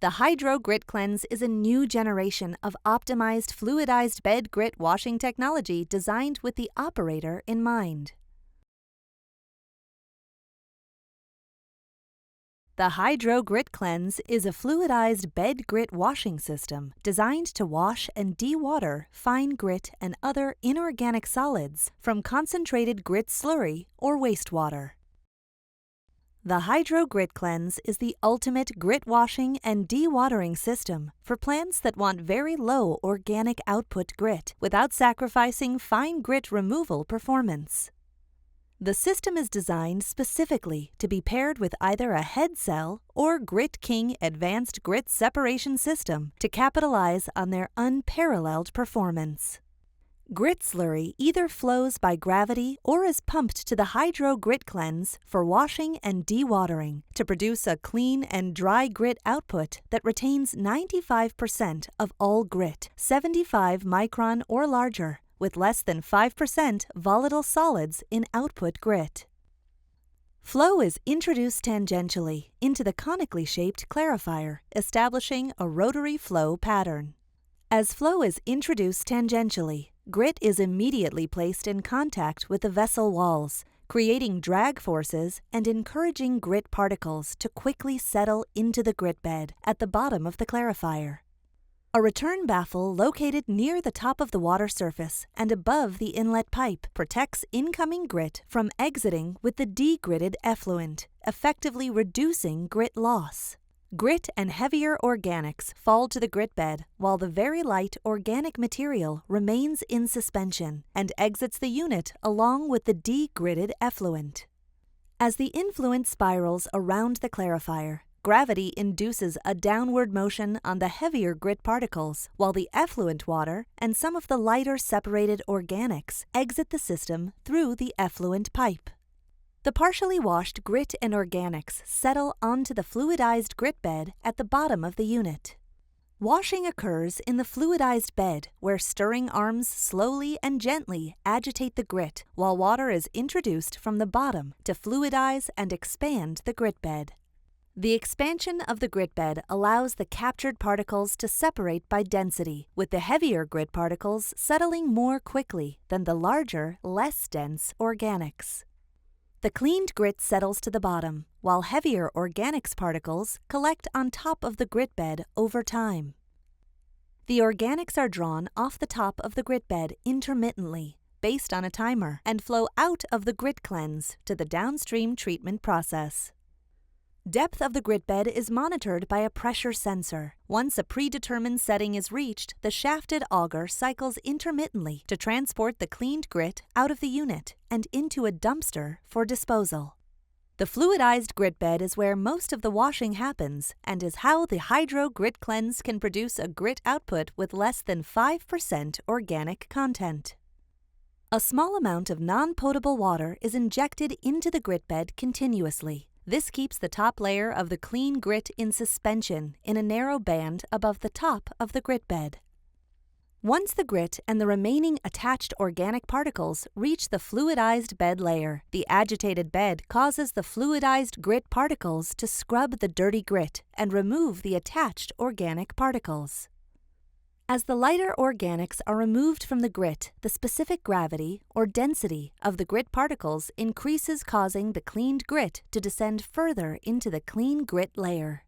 The Hydro GritCleanse is a new generation of optimized fluidized bed grit washing technology designed with the operator in mind. The Hydro GritCleanse is a fluidized bed grit washing system designed to wash and dewater fine grit and other inorganic solids from concentrated grit slurry or wastewater. The Hydro GritCleanse is the ultimate grit washing and dewatering system for plants that want very low organic output grit without sacrificing fine grit removal performance. The system is designed specifically to be paired with either a HeadCell or Grit King advanced grit separation system to capitalize on their unparalleled performance. Grit slurry either flows by gravity or is pumped to the Hydro GritCleanse for washing and dewatering to produce a clean and dry grit output that retains 95% of all grit, 75 micron or larger, with less than 5% volatile solids in output grit. Flow is introduced tangentially into the conically shaped clarifier, establishing a rotary flow pattern. As flow is introduced tangentially, grit is immediately placed in contact with the vessel walls, creating drag forces and encouraging grit particles to quickly settle into the grit bed at the bottom of the clarifier. A return baffle located near the top of the water surface and above the inlet pipe protects incoming grit from exiting with the degritted effluent, effectively reducing grit loss. Grit and heavier organics fall to the grit bed while the very light organic material remains in suspension and exits the unit along with the degritted effluent. As the influent spirals around the clarifier, gravity induces a downward motion on the heavier grit particles, while the effluent water and some of the lighter separated organics exit the system through the effluent pipe. The partially washed grit and organics settle onto the fluidized grit bed at the bottom of the unit. Washing occurs in the fluidized bed, where stirring arms slowly and gently agitate the grit while water is introduced from the bottom to fluidize and expand the grit bed. The expansion of the grit bed allows the captured particles to separate by density, with the heavier grit particles settling more quickly than the larger, less dense organics. The cleaned grit settles to the bottom, while heavier organics particles collect on top of the grit bed over time. The organics are drawn off the top of the grit bed intermittently, based on a timer, and flow out of the GritCleanse to the downstream treatment process. Depth of the grit bed is monitored by a pressure sensor. Once a predetermined setting is reached, the shafted auger cycles intermittently to transport the cleaned grit out of the unit and into a dumpster for disposal. The fluidized grit bed is where most of the washing happens and is how the Hydro GritCleanse can produce a grit output with less than 5% organic content. A small amount of non-potable water is injected into the grit bed continuously. This keeps the top layer of the clean grit in suspension in a narrow band above the top of the grit bed. Once the grit and the remaining attached organic particles reach the fluidized bed layer, the agitated bed causes the fluidized grit particles to scrub the dirty grit and remove the attached organic particles. As the lighter organics are removed from the grit, the specific gravity or density of the grit particles increases, causing the cleaned grit to descend further into the clean grit layer.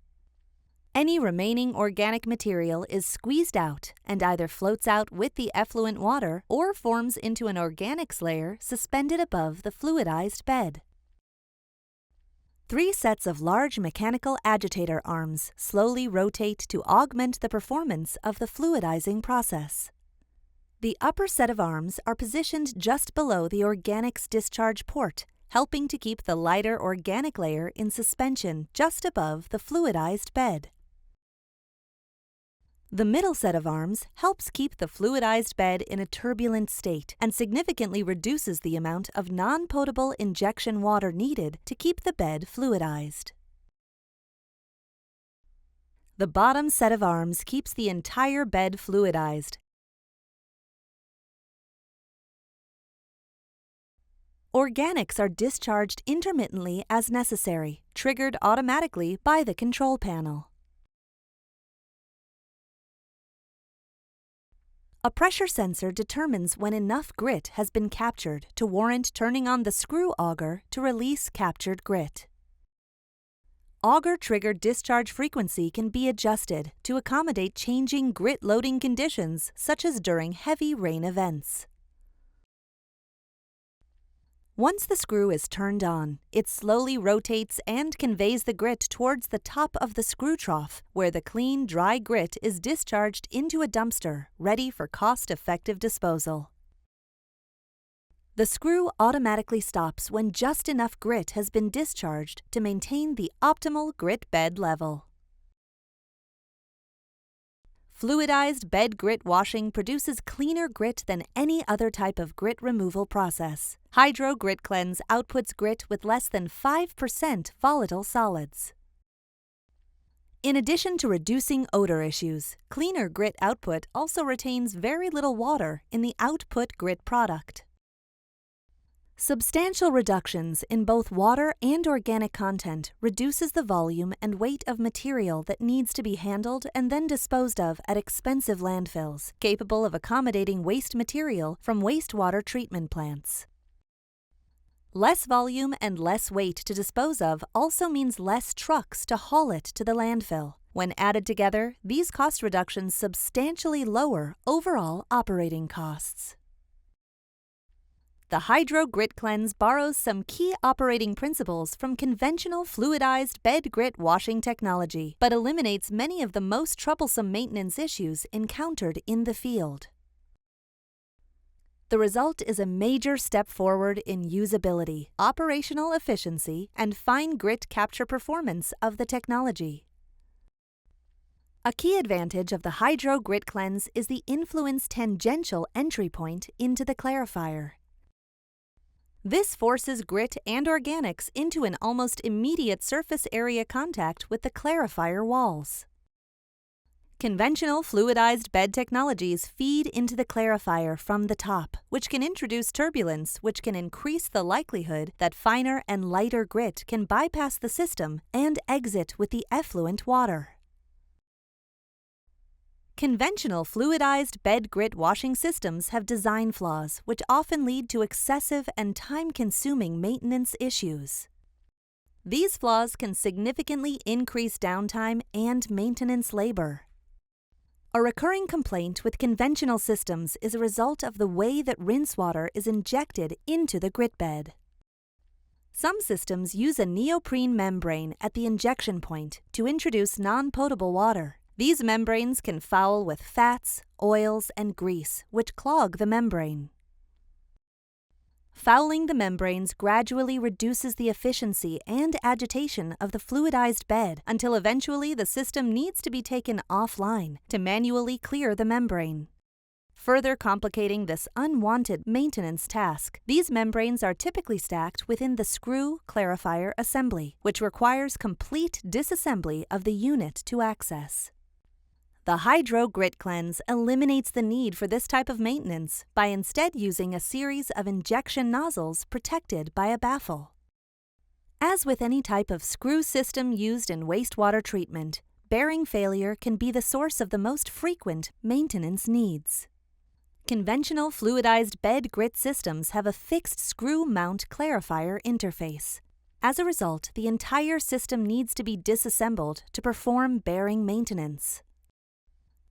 Any remaining organic material is squeezed out and either floats out with the effluent water or forms into an organics layer suspended above the fluidized bed. 3 sets of large mechanical agitator arms slowly rotate to augment the performance of the fluidizing process. The upper set of arms are positioned just below the organics discharge port, helping to keep the lighter organic layer in suspension just above the fluidized bed. The middle set of arms helps keep the fluidized bed in a turbulent state and significantly reduces the amount of non-potable injection water needed to keep the bed fluidized. The bottom set of arms keeps the entire bed fluidized. Organics are discharged intermittently as necessary, triggered automatically by the control panel. A pressure sensor determines when enough grit has been captured to warrant turning on the screw auger to release captured grit. Auger-triggered discharge frequency can be adjusted to accommodate changing grit loading conditions, such as during heavy rain events. Once the screw is turned on, it slowly rotates and conveys the grit towards the top of the screw trough, where the clean, dry grit is discharged into a dumpster, ready for cost-effective disposal. The screw automatically stops when just enough grit has been discharged to maintain the optimal grit bed level. Fluidized bed grit washing produces cleaner grit than any other type of grit removal process. Hydro GritCleanse outputs grit with less than 5% volatile solids. In addition to reducing odor issues, cleaner grit output also retains very little water in the output grit product. Substantial reductions in both water and organic content reduces the volume and weight of material that needs to be handled and then disposed of at expensive landfills, capable of accommodating waste material from wastewater treatment plants. Less volume and less weight to dispose of also means less trucks to haul it to the landfill. When added together, these cost reductions substantially lower overall operating costs. The Hydro GritCleanse borrows some key operating principles from conventional fluidized bed grit washing technology, but eliminates many of the most troublesome maintenance issues encountered in the field. The result is a major step forward in usability, operational efficiency, and fine grit capture performance of the technology. A key advantage of the Hydro GritCleanse is the influence tangential entry point into the clarifier. This forces grit and organics into an almost immediate surface area contact with the clarifier walls. Conventional fluidized bed technologies feed into the clarifier from the top, which can introduce turbulence, which can increase the likelihood that finer and lighter grit can bypass the system and exit with the effluent water. Conventional fluidized bed grit washing systems have design flaws, which often lead to excessive and time-consuming maintenance issues. These flaws can significantly increase downtime and maintenance labor. A recurring complaint with conventional systems is a result of the way that rinse water is injected into the grit bed. Some systems use a neoprene membrane at the injection point to introduce non-potable water. These membranes can foul with fats, oils, and grease, which clog the membrane. Fouling the membranes gradually reduces the efficiency and agitation of the fluidized bed until eventually the system needs to be taken offline to manually clear the membrane. Further complicating this unwanted maintenance task, these membranes are typically stacked within the screw clarifier assembly, which requires complete disassembly of the unit to access. The Hydro GritCleanse eliminates the need for this type of maintenance by instead using a series of injection nozzles protected by a baffle. As with any type of screw system used in wastewater treatment, bearing failure can be the source of the most frequent maintenance needs. Conventional fluidized bed grit systems have a fixed screw mount clarifier interface. As a result, the entire system needs to be disassembled to perform bearing maintenance.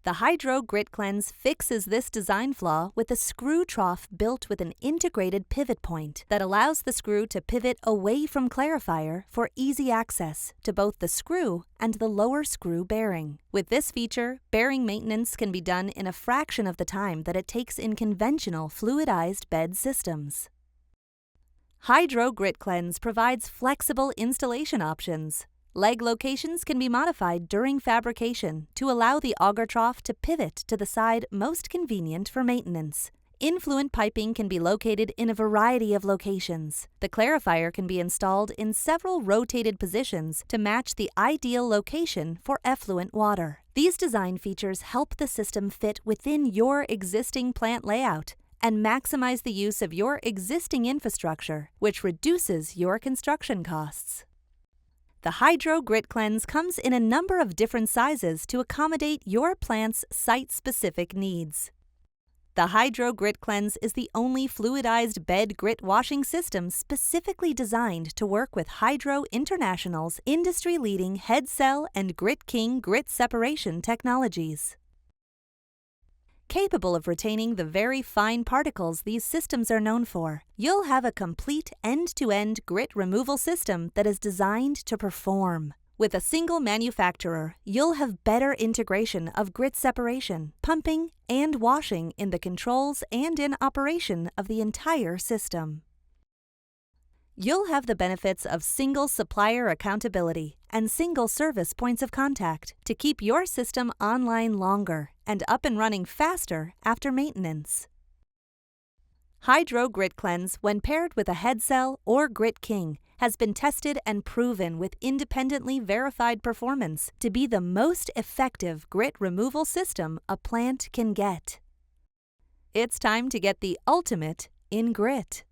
The Hydro GritCleanse fixes this design flaw with a screw trough built with an integrated pivot point that allows the screw to pivot away from clarifier for easy access to both the screw and the lower screw bearing. With this feature, bearing maintenance can be done in a fraction of the time that it takes in conventional fluidized bed systems. Hydro GritCleanse provides flexible installation options. Leg locations can be modified during fabrication to allow the auger trough to pivot to the side most convenient for maintenance. Influent piping can be located in a variety of locations. The clarifier can be installed in several rotated positions to match the ideal location for effluent water. These design features help the system fit within your existing plant layout and maximize the use of your existing infrastructure, which reduces your construction costs. The Hydro GritCleanse comes in a number of different sizes to accommodate your plant's site-specific needs. The Hydro GritCleanse is the only fluidized bed grit washing system specifically designed to work with Hydro International's industry-leading HeadCell and Grit King grit separation technologies. Capable of retaining the very fine particles these systems are known for, you'll have a complete end-to-end grit removal system that is designed to perform. With a single manufacturer, you'll have better integration of grit separation, pumping, and washing in the controls and in operation of the entire system. You'll have the benefits of single supplier accountability and single service points of contact to keep your system online longer and up and running faster after maintenance. Hydro GritCleanse, when paired with a HeadCell or Grit King, has been tested and proven with independently verified performance to be the most effective grit removal system a plant can get. It's time to get the ultimate in grit.